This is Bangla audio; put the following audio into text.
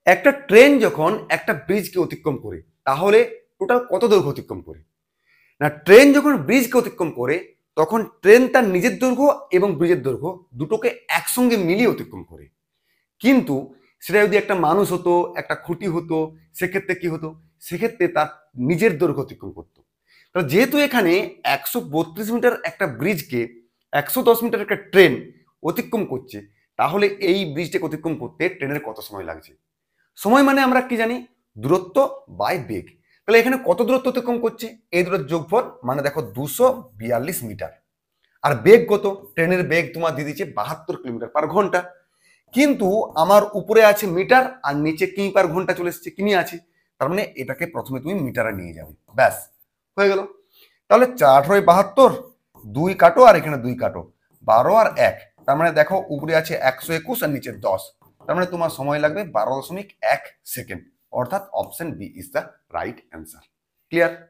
একটা ট্রেন যখন একটা ব্রিজকে অতিক্রম করে তাহলে টোটাল কত দৈর্ঘ্য অতিক্রম করে? না, ট্রেন যখন ব্রিজকে অতিক্রম করে তখন ট্রেন তার নিজের দৈর্ঘ্য এবং ব্রিজের দৈর্ঘ্য দুটোকে একসঙ্গে মিলিয়ে অতিক্রম করে। কিন্তু সেটা যদি একটা মানুষ হতো, একটা খুঁটি হতো, সেক্ষেত্রে কি হতো? সেক্ষেত্রে তার নিজের দৈর্ঘ্য অতিক্রম করতো। তাহলে যেহেতু এখানে 132 মিটার একটা ব্রিজকে 110 মিটার একটা ট্রেন অতিক্রম করছে, তাহলে এই ব্রিজটাকে অতিক্রম করতে ট্রেনের কত সময় লাগছে? সময় মানে আমরা কি জানি? দূরত্ব বাই বেগ। তাহলে এখানে কত দূরত্ব অতিক্রম করছে? এই দুটোর যোগফল, মানে দেখো 242 মিটার। আর বেগ কত? ট্রেনের বেগ তোমার দিয়ে দিচ্ছে 72 কিলোমিটার পার ঘন্টা। কিন্তু আমার উপরে আছে মিটার আর নিচে কিমি পার ঘন্টা চলে এসছে, কিমি আছে। তার মানে এটাকে প্রথমে তুমি মিটারে নিয়ে যাবে, ব্যাস হয়ে গেল। তাহলে 4×8=72, 2 কাটো আর এখানে 2 কাটো, 12 আর 1, তার মানে দেখো উপরে আছে 121 আর নিচে 10, তার মানে তোমার সময় লাগবে 12.1 সেকেন্ড। অর্থাৎ option B is the right answer. Clear?